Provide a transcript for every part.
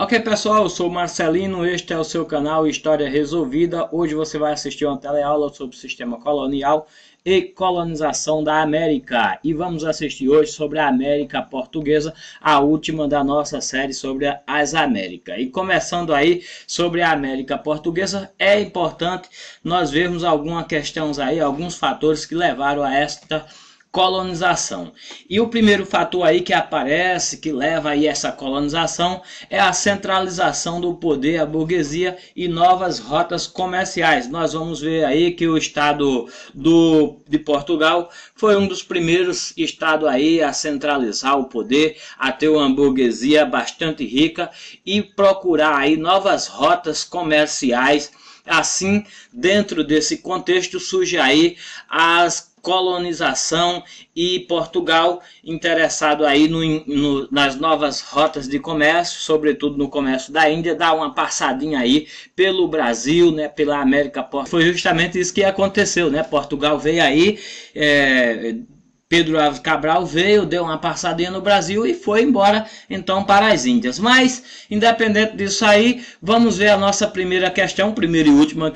Ok, pessoal, eu sou o Marcelino, este é o seu canal História Resolvida. Hoje você vai assistir uma teleaula sobre o sistema colonial e colonização da América. E vamos assistir hoje sobre a América Portuguesa, a última da nossa série sobre as Américas. E começando aí sobre a América Portuguesa, é importante nós vermos algumas questões aí, alguns fatores que levaram a esta colonização. E o primeiro fator aí que aparece, que leva aí essa colonização, é a centralização do poder, a burguesia e novas rotas comerciais. Nós vamos ver aí que o estado de Portugal foi um dos primeiros estados aí a centralizar o poder, a ter uma burguesia bastante rica e procurar aí novas rotas comerciais. Assim, dentro desse contexto surge aí as colonização e Portugal interessado aí nas novas rotas de comércio, sobretudo no comércio da Índia, dá uma passadinha aí pelo Brasil, né, pela América. Foi justamente isso que aconteceu, né? Portugal veio aí, Pedro Álvares Cabral veio, deu uma passadinha no Brasil e foi embora então para as Índias. Mas, independente disso aí, vamos ver a nossa primeira questão, primeira e última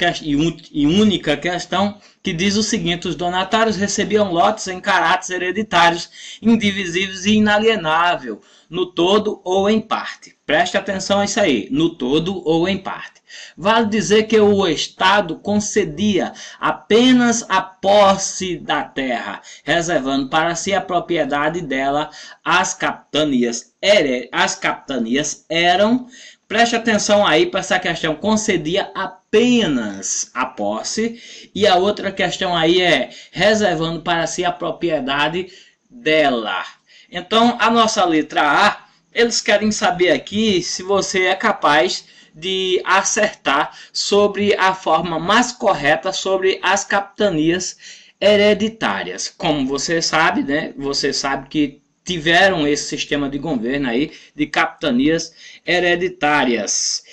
e única questão, que diz o seguinte: os donatários recebiam lotes em caráteres hereditários, indivisíveis e inalienável, no todo ou em parte. Preste atenção a isso aí, no todo ou em parte. Vale dizer que o Estado concedia apenas a posse da terra, reservando para si a propriedade dela. As capitanias eram, preste atenção aí para essa questão, concedia apenas a posse, e a outra questão aí é reservando para si a propriedade dela. Então, a nossa letra A, eles querem saber aqui se você é capaz de acertar sobre a forma mais correta sobre as capitanias hereditárias. Como você sabe, né? Você sabe que tiveram esse sistema de governo aí de capitanias hereditárias.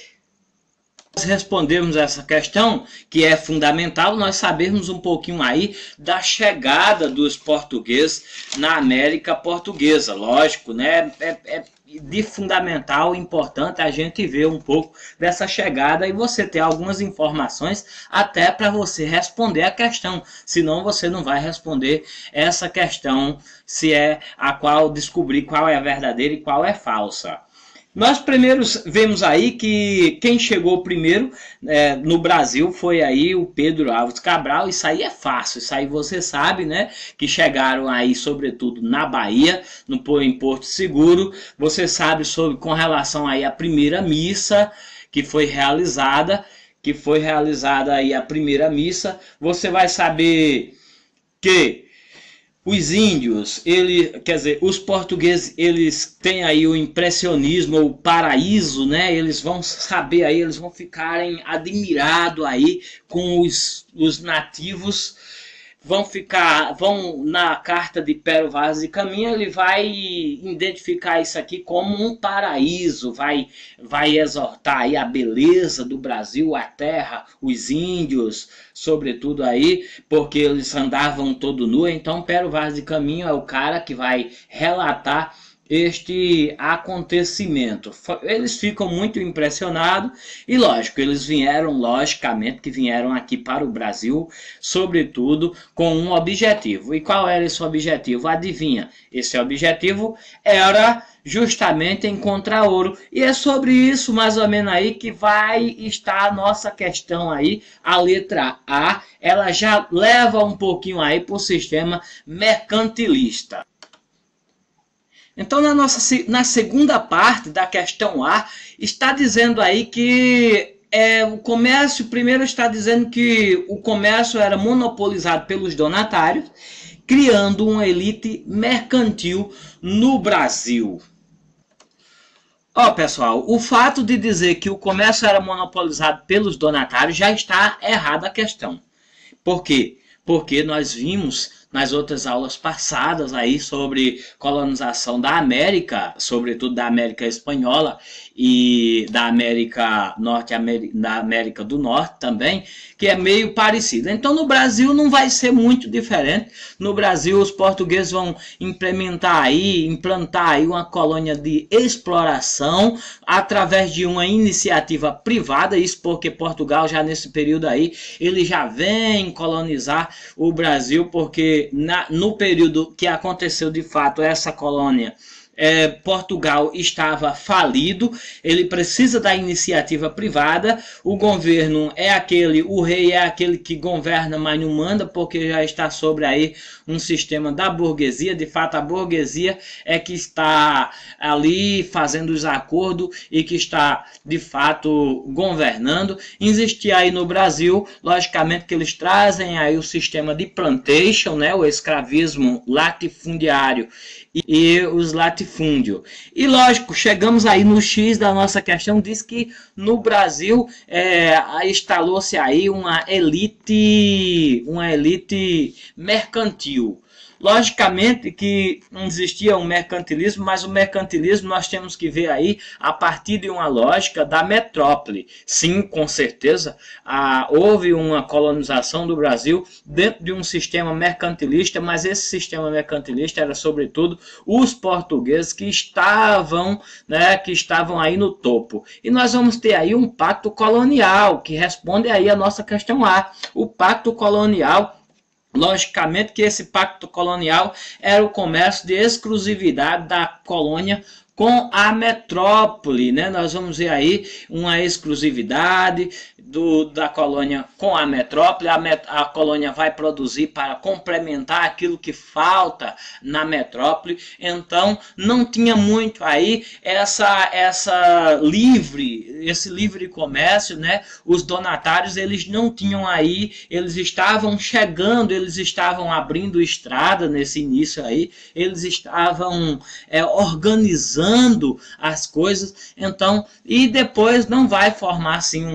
Nós respondemos essa questão, que é fundamental nós sabermos um pouquinho aí da chegada dos portugueses na América Portuguesa. Lógico, né? É de fundamental, importante a gente ver um pouco dessa chegada e você ter algumas informações até para você responder a questão. Senão você não vai responder essa questão, se é a qual descobrir qual é a verdadeira e qual é falsa. Nós primeiros vemos aí que quem chegou primeiro no Brasil foi aí o Pedro Álvares Cabral. Isso aí é fácil, isso aí você sabe, né? Que chegaram aí sobretudo na Bahia, em Porto Seguro. Você sabe com relação aí à primeira missa que foi realizada, aí a primeira missa. Você vai saber que os índios, os portugueses, eles têm aí o impressionismo, o paraíso, né? Eles vão saber aí, eles vão ficarem admirados aí com os nativos, vão na carta de Pero Vaz de Caminha, ele vai identificar isso aqui como um paraíso, vai exortar aí a beleza do Brasil, a terra, os índios, sobretudo aí, porque eles andavam todo nu. Então Pero Vaz de Caminha é o cara que vai relatar este acontecimento. Eles ficam muito impressionados e lógico, eles logicamente que vieram aqui para o Brasil, sobretudo com um objetivo. E qual era esse objetivo? Adivinha? Esse objetivo era justamente encontrar ouro. E é sobre isso mais ou menos aí que vai estar a nossa questão aí. A letra A, ela já leva um pouquinho aí para o sistema mercantilista. Então, na segunda parte da questão A, está dizendo aí que o comércio, primeiro está dizendo que o comércio era monopolizado pelos donatários, criando uma elite mercantil no Brasil. Ó, pessoal, o fato de dizer que o comércio era monopolizado pelos donatários já está errada a questão. Por quê? Porque nós vimos nas outras aulas passadas aí sobre colonização da América, sobretudo da América Espanhola e da América Norte, da América do Norte também, que é meio parecido. Então no Brasil não vai ser muito diferente. No Brasil os portugueses vão implantar aí uma colônia de exploração através de uma iniciativa privada, isso porque Portugal já nesse período aí, ele já vem colonizar o Brasil, porque no período que aconteceu de fato essa colônia, Portugal estava falido, ele precisa da iniciativa privada, o governo é aquele, o rei é aquele que governa, mas não manda, porque já está sobre aí um sistema da burguesia. De fato a burguesia é que está ali fazendo os acordos e que está de fato governando. Existia aí no Brasil, logicamente que eles trazem aí o sistema de plantation, né, o escravismo latifundiário e os latifúndios. E lógico, chegamos aí no X da nossa questão, diz que no Brasil instalou-se aí uma elite mercantil. Logicamente que não existia um mercantilismo, mas o mercantilismo nós temos que ver aí a partir de uma lógica da metrópole. Sim, com certeza, houve uma colonização do Brasil dentro de um sistema mercantilista, mas esse sistema mercantilista era sobretudo os portugueses que estavam aí no topo. E nós vamos ter aí um pacto colonial, que responde aí a nossa questão A. O pacto colonial, logicamente que esse pacto colonial era o comércio de exclusividade da colônia com a metrópole, né? Nós vamos ver aí uma exclusividade da colônia com a metrópole. A colônia vai produzir para complementar aquilo que falta na metrópole. Então não tinha muito aí esse livre comércio, né? Os donatários, eles não tinham aí, eles estavam chegando, eles estavam abrindo estrada nesse início aí, eles estavam organizando as coisas. Então, e depois não vai formar assim,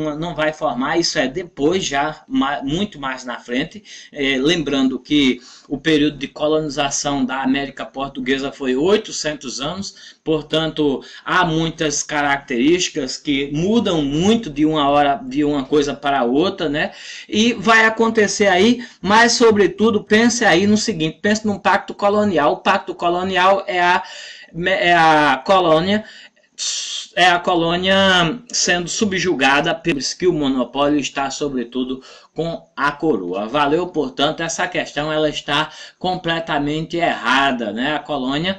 isso é depois, já muito mais na frente. Lembrando que o período de colonização da América Portuguesa foi 800 anos, portanto há muitas características que mudam muito de uma coisa para outra, né? E vai acontecer aí, mas sobretudo pense aí no seguinte, pense num pacto colonial. O pacto colonial é a colônia sendo subjugada, pelo que o monopólio está sobretudo com a coroa. Valeu, portanto, essa questão ela está completamente errada, né? A colônia,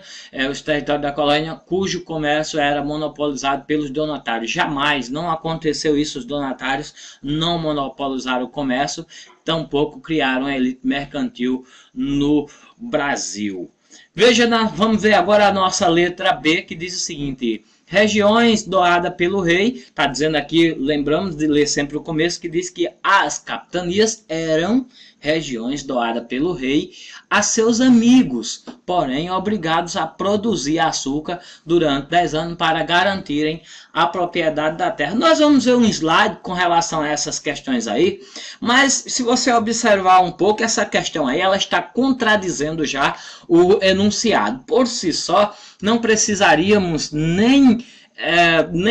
os territórios da colônia, cujo comércio era monopolizado pelos donatários. Jamais, não aconteceu isso, os donatários não monopolizaram o comércio, tampouco criaram a elite mercantil no Brasil. Veja, vamos ver agora a nossa letra B, que diz o seguinte: regiões doadas pelo rei. Está dizendo aqui, lembramos de ler sempre o começo, que diz que as capitanias eram regiões doadas pelo rei a seus amigos, porém obrigados a produzir açúcar durante 10 anos para garantirem a propriedade da terra. Nós vamos ver um slide com relação a essas questões aí, mas se você observar um pouco, essa questão aí, ela está contradizendo já o enunciado. Por si só, não precisaríamos nem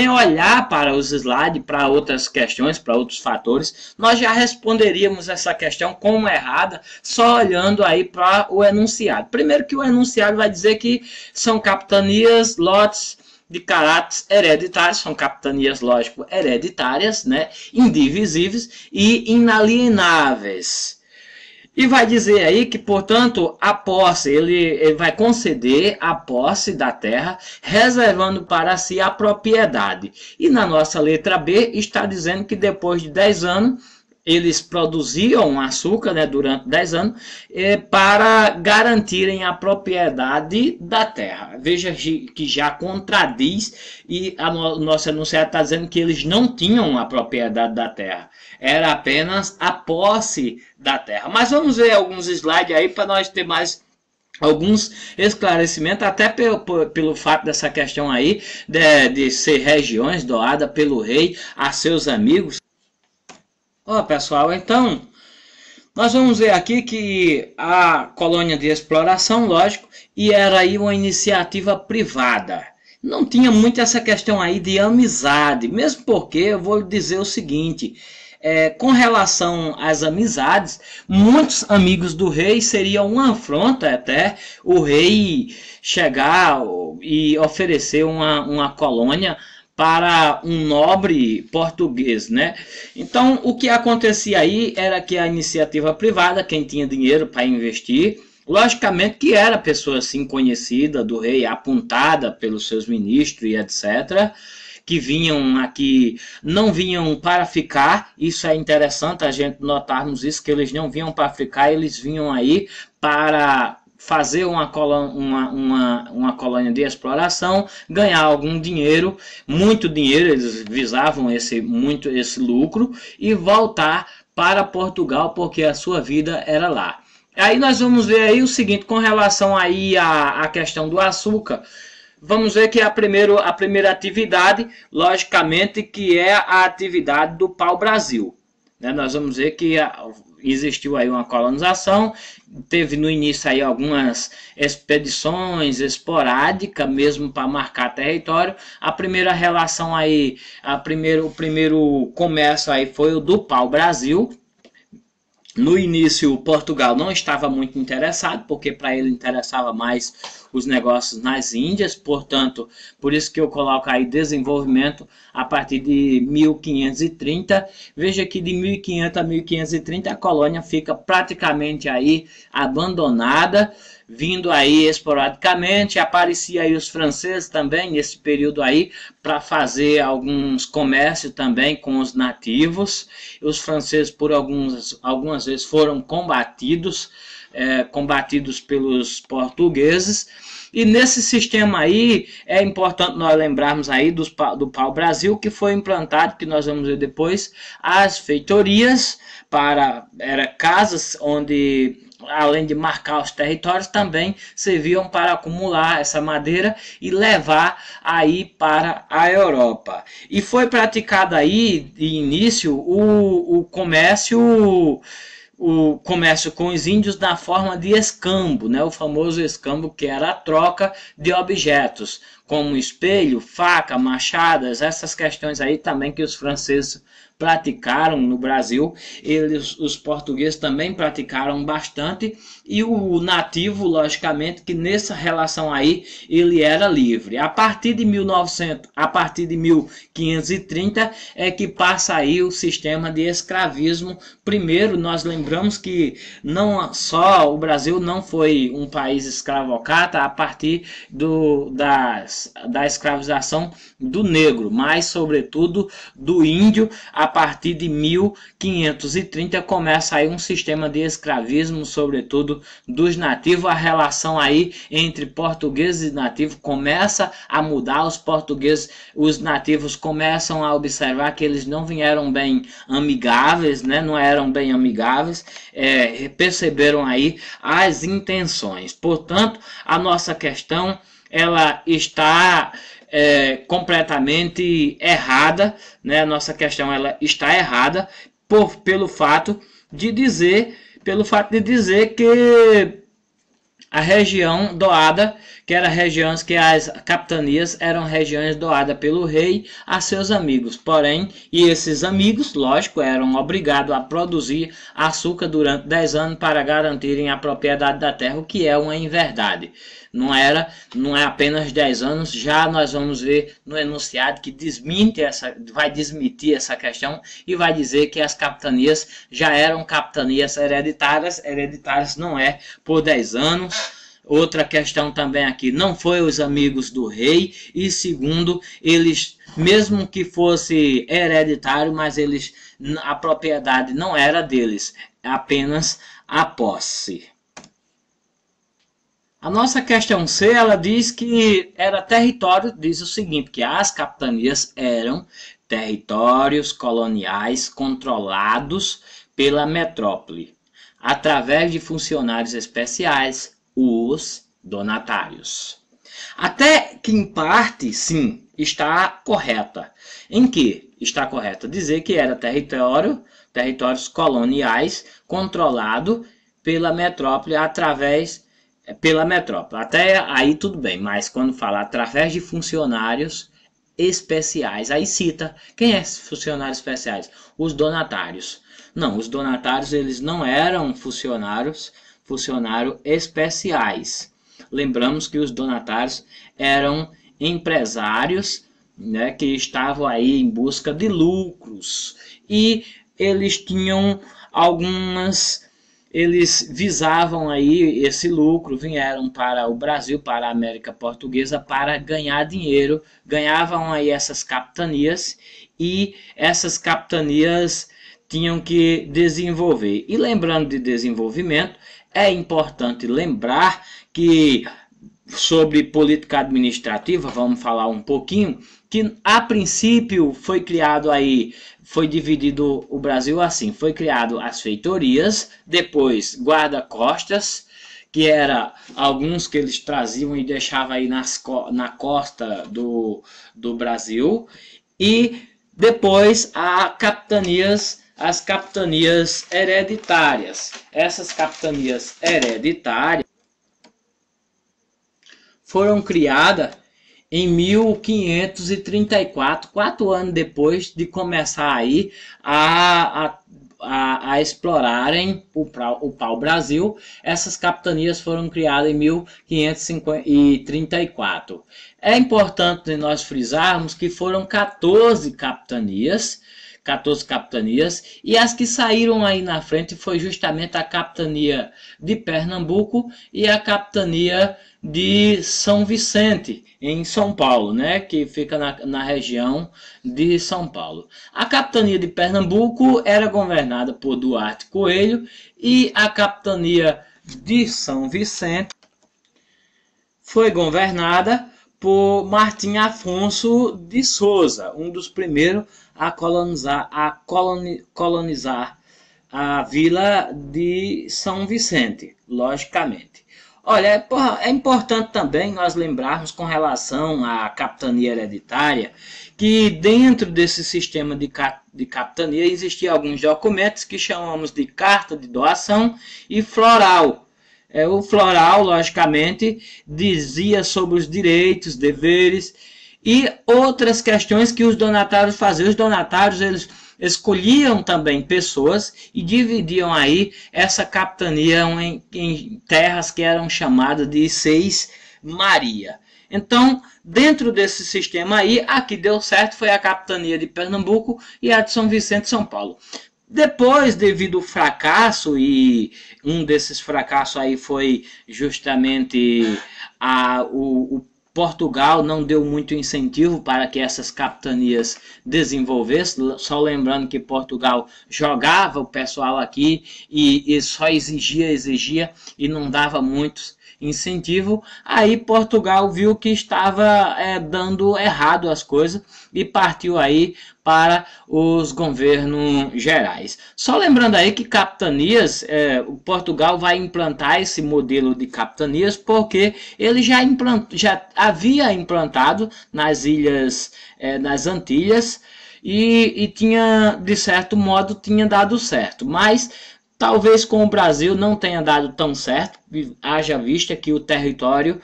olhar para os slides, para outras questões, para outros fatores. Nós já responderíamos essa questão como errada, só olhando aí para o enunciado. Primeiro que o enunciado vai dizer que são capitanias, lotes de caráteres hereditários, são capitanias, lógico, hereditárias, né, indivisíveis e inalienáveis. E vai dizer aí que, portanto, a posse, ele vai conceder a posse da terra, reservando para si a propriedade. E na nossa letra B está dizendo que depois de 10 anos, eles produziam açúcar, né, durante 10 anos, para garantirem a propriedade da terra. Veja que já contradiz, e o nosso enunciado está dizendo que eles não tinham a propriedade da terra. Era apenas a posse da terra. Mas vamos ver alguns slides aí para nós ter mais alguns esclarecimentos, até pelo fato dessa questão aí de ser regiões doadas pelo rei a seus amigos. Ó, pessoal, então Nós vamos ver aqui que a colônia de exploração, lógico, e era aí uma iniciativa privada. Não tinha muito essa questão aí de amizade, mesmo porque eu vou dizer o seguinte, com relação às amizades, muitos amigos do rei seriam uma afronta até o rei chegar e oferecer uma colônia para um nobre português, né? Então, o que acontecia aí era que a iniciativa privada, quem tinha dinheiro para investir, logicamente que era pessoa assim conhecida do rei, apontada pelos seus ministros e etc., que vinham aqui, não vinham para ficar, isso é interessante a gente notarmos isso, que eles não vinham para ficar, eles vinham aí para fazer uma colônia de exploração, ganhar algum dinheiro, muito dinheiro, eles visavam esse lucro, e voltar para Portugal, porque a sua vida era lá. Aí nós vamos ver aí o seguinte, com relação aí à questão do açúcar, vamos ver que a primeira atividade, logicamente, que é a atividade do pau-brasil. Né? Nós vamos ver que existiu aí uma colonização, teve no início aí algumas expedições esporádicas, mesmo para marcar território. A primeira relação aí, o primeiro comércio aí foi o do pau-brasil. No início, Portugal não estava muito interessado, porque para ele interessava mais os negócios nas Índias, portanto, por isso que eu coloco aí desenvolvimento a partir de 1530. Veja que de 1500 a 1530 a colônia fica praticamente aí abandonada, vindo aí esporadicamente, aparecia aí os franceses também nesse período aí para fazer alguns comércios também com os nativos. Os franceses por algumas vezes foram combatidos pelos portugueses. E nesse sistema aí, é importante nós lembrarmos aí do pau-brasil, que foi implantado, que nós vamos ver depois, as feitorias, era casas onde, além de marcar os territórios, também serviam para acumular essa madeira e levar aí para a Europa. E foi praticado aí, de início, o comércio com os índios na forma de escambo, né? O famoso escambo, que era a troca de objetos, como espelho, faca, machadas, essas questões aí também que os franceses praticaram no Brasil, os portugueses também praticaram bastante, e o nativo, logicamente, que nessa relação aí ele era livre. A partir de 1530 é que passa aí o sistema de escravismo. Primeiro, nós lembramos que não só o Brasil não foi um país escravocrata a partir da escravização do negro, mas sobretudo do índio. A partir de 1530 começa aí um sistema de escravismo, sobretudo dos nativos. A relação aí entre portugueses e nativos começa a mudar. Os nativos começam a observar que eles não vieram bem amigáveis, né? Não eram bem amigáveis, perceberam aí as intenções. Portanto, a nossa questão ela está completamente errada, né? A nossa questão ela está errada pelo fato de dizer que a região doada, que as capitanias eram regiões doadas pelo rei a seus amigos. Porém, esses amigos, lógico, eram obrigados a produzir açúcar durante 10 anos para garantirem a propriedade da terra, o que é uma inverdade. Não é apenas 10 anos, já nós vamos ver no enunciado que vai desmentir essa questão e vai dizer que as capitanias já eram capitanias hereditárias não é por 10 anos. Outra questão também aqui, não foi os amigos do rei, e segundo, eles, mesmo que fosse hereditário, mas a propriedade não era deles, apenas a posse. A nossa questão C, ela diz que era território, diz o seguinte, que as capitanias eram territórios coloniais controlados pela metrópole, através de funcionários especiais, os donatários. Até que em parte, sim, está correta. Em que está correta? Dizer que era territórios coloniais controlado pela metrópole pela metrópole. Até aí tudo bem, mas quando fala através de funcionários especiais, aí cita quem é funcionários especiais? Os donatários. Não, os donatários eles não eram funcionários especiais. Lembramos que os donatários eram empresários, né, que estavam aí em busca de lucros e eles tinham eles visavam aí esse lucro, vieram para o Brasil, para a América Portuguesa para ganhar dinheiro, ganhavam aí essas capitanias e essas capitanias tinham que desenvolver. E lembrando de desenvolvimento, é importante lembrar que sobre política administrativa, vamos falar um pouquinho, que a princípio foi criado aí, foi dividido o Brasil assim, foi criado as feitorias, depois guarda-costas, que era alguns que eles traziam e deixavam aí na costa do Brasil, e depois as capitanias hereditárias. Essas capitanias hereditárias foram criadas em 1534, 4 anos depois de começar aí a explorarem o pau-brasil. Essas capitanias foram criadas em 1534. É importante nós frisarmos que foram 14 capitanias, e as que saíram aí na frente foi justamente a capitania de Pernambuco e a capitania de São Vicente, em São Paulo, né, que fica na região de São Paulo. A capitania de Pernambuco era governada por Duarte Coelho e a capitania de São Vicente foi governada por Martim Afonso de Souza, um dos primeiros a colonizar a vila de São Vicente, logicamente. Olha, é importante também nós lembrarmos com relação à capitania hereditária que dentro desse sistema de capitania existiam alguns documentos que chamamos de carta de doação e floral. O floral, logicamente, dizia sobre os direitos, deveres e outras questões que os donatários faziam. Os donatários, eles escolhiam também pessoas e dividiam aí essa capitania em terras que eram chamadas de Seis Maria. Então, dentro desse sistema aí, a que deu certo foi a capitania de Pernambuco e a de São Vicente de São Paulo. Depois, devido ao fracasso, e um desses fracassos aí foi justamente o Portugal não deu muito incentivo para que essas capitanias desenvolvessem, só lembrando que Portugal jogava o pessoal aqui e só exigia e não dava muitos incentivo. Aí Portugal viu que estava dando errado as coisas e partiu aí para os governos gerais. Só lembrando aí que capitanias, Portugal vai implantar esse modelo de capitanias porque ele já havia implantado nas ilhas, nas Antilhas e tinha, de certo modo, tinha dado certo, mas talvez com o Brasil não tenha dado tão certo, haja vista que o território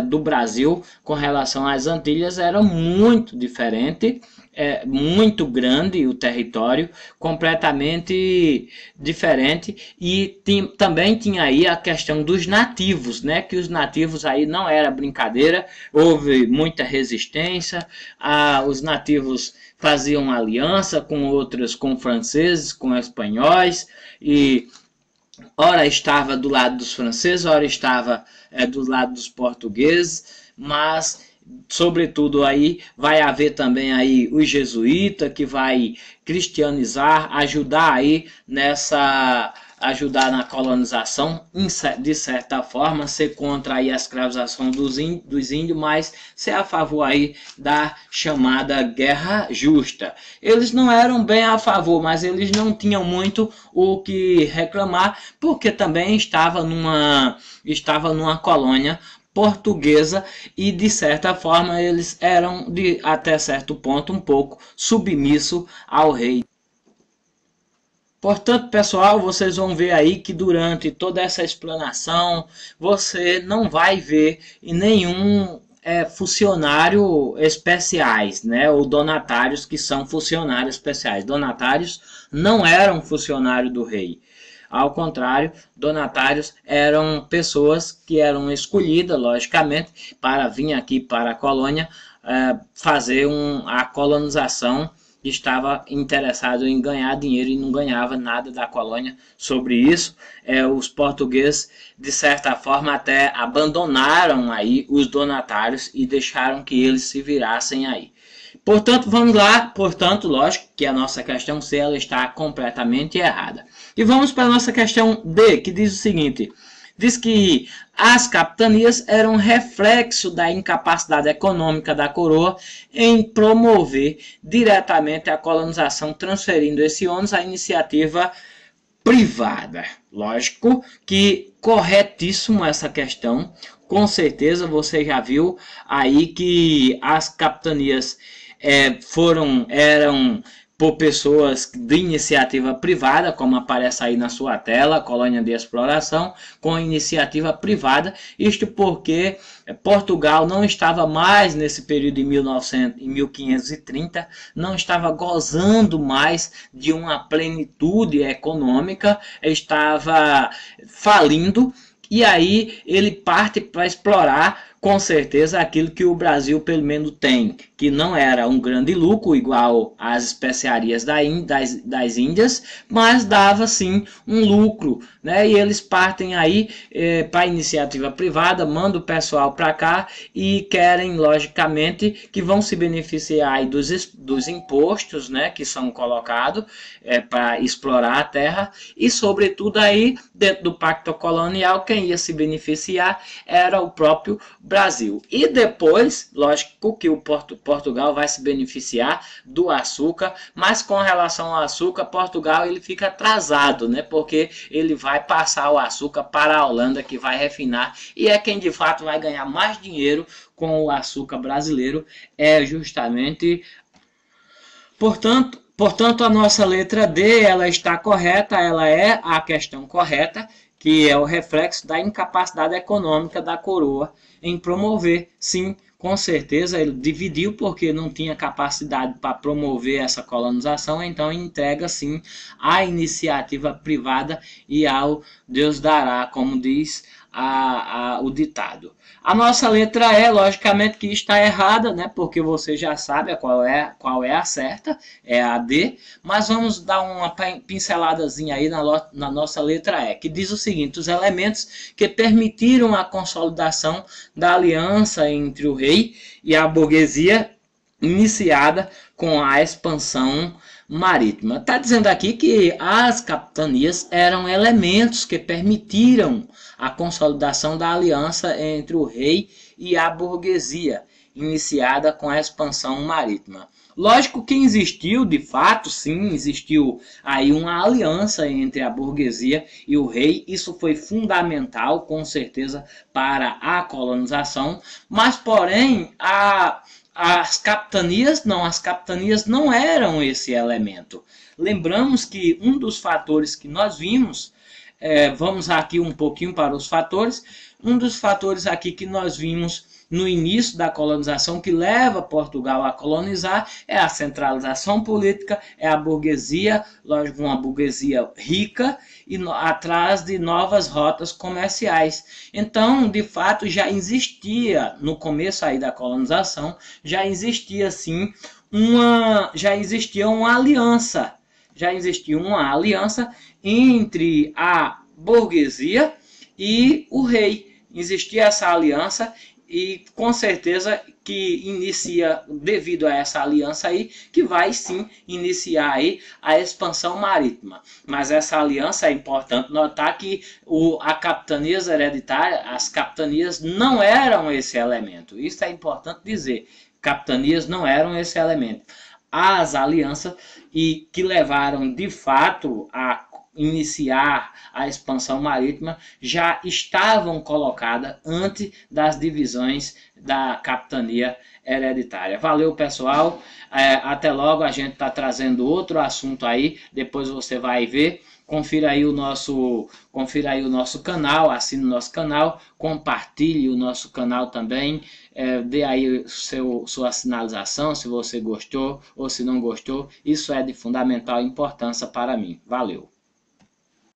do Brasil com relação às Antilhas era muito diferente, muito grande o território, completamente diferente, e também tinha aí a questão dos nativos, né, que os nativos aí não era brincadeira, houve muita resistência, os nativos faziam aliança com outros, com franceses, com espanhóis, e ora estava do lado dos franceses, ora estava do lado dos portugueses, mas sobretudo aí vai haver também aí o jesuíta que vai cristianizar, ajudar na colonização, de certa forma, ser contra aí a escravização dos índios, mas ser a favor aí da chamada Guerra Justa. Eles não eram bem a favor, mas eles não tinham muito o que reclamar, porque também estava numa colônia portuguesa e de certa forma eles eram até certo ponto um pouco submisso ao rei. Portanto, pessoal, vocês vão ver aí que durante toda essa explanação você não vai ver nenhum funcionário especiais, né, ou donatários que são funcionários especiais. Donatários não eram funcionário do rei. Ao contrário, donatários eram pessoas que eram escolhidas, logicamente, para vir aqui para a colônia fazer a colonização. Estava interessado em ganhar dinheiro e não ganhava nada da colônia. Sobre isso, os portugueses, de certa forma, até abandonaram aí os donatários e deixaram que eles se virassem aí. Portanto, vamos lá. Portanto, lógico que a nossa questão C ela está completamente errada. E vamos para a nossa questão D, que diz o seguinte: diz que as capitanias eram reflexo da incapacidade econômica da coroa em promover diretamente a colonização, transferindo esse ônus à iniciativa privada. Lógico que corretíssimo essa questão. Com certeza você já viu aí que as capitanias eram por pessoas de iniciativa privada, como aparece aí na sua tela, colônia de exploração, com iniciativa privada, isto porque Portugal não estava mais nesse período em 1530, não estava gozando mais de uma plenitude econômica, estava falindo, e aí ele parte para explorar com certeza aquilo que o Brasil pelo menos tem, que não era um grande lucro igual às especiarias das Índias, mas dava sim um lucro, né? E eles partem aí para a iniciativa privada, mandam o pessoal para cá e querem logicamente que vão se beneficiar aí dos impostos, né, que são colocados para explorar a terra, e sobretudo aí dentro do pacto colonial quem ia se beneficiar era o próprio Brasil. E depois, lógico que o Portugal vai se beneficiar do açúcar, mas com relação ao açúcar, Portugal ele fica atrasado, né? Porque ele vai passar o açúcar para a Holanda, que vai refinar, e é quem de fato vai ganhar mais dinheiro com o açúcar brasileiro, é justamente. Portanto, a nossa letra D ela está correta, ela é a questão correta, que é o reflexo da incapacidade econômica da coroa em promover. Sim, com certeza ele dividiu porque não tinha capacidade para promover essa colonização, então entrega sim à iniciativa privada e ao Deus dará, como diz o ditado. A nossa letra E, logicamente que está errada, né? Porque você já sabe qual é a certa, é a D, mas vamos dar uma pinceladazinha aí na nossa letra E, que diz o seguinte: os elementos que permitiram a consolidação da aliança entre o rei e a burguesia iniciada com a expansão marítima. Está dizendo aqui que as capitanias eram elementos que permitiram a consolidação da aliança entre o rei e a burguesia, iniciada com a expansão marítima. Lógico que existiu, de fato, sim, existiu aí uma aliança entre a burguesia e o rei. Isso foi fundamental, com certeza, para a colonização, mas, porém, as capitanias não eram esse elemento. Lembramos que um dos fatores que nós vimos, vamos aqui um pouquinho para os fatores, um dos fatores aqui que nós vimos no início da colonização que leva Portugal a colonizar é a centralização política, é a burguesia, lógico, uma burguesia rica e atrás de novas rotas comerciais. Então, de fato, já existia no começo aí da colonização, já existia sim uma aliança, entre a burguesia e o rei. Existia essa aliança e com certeza que inicia, devido a essa aliança aí, que vai sim iniciar aí a expansão marítima. Mas essa aliança é importante notar que a capitanias hereditária, as capitanias não eram esse elemento. Isso é importante dizer. Capitanias não eram esse elemento. As alianças e que levaram de fato a iniciar a expansão marítima já estavam colocadas antes das divisões da capitania hereditária. Valeu, pessoal. Até logo, a gente está trazendo outro assunto aí, depois você vai ver. Confira aí o nosso canal, assine o nosso canal, compartilhe o nosso canal também, dê aí sua sinalização se você gostou ou se não gostou. Isso é de fundamental importância para mim. Valeu!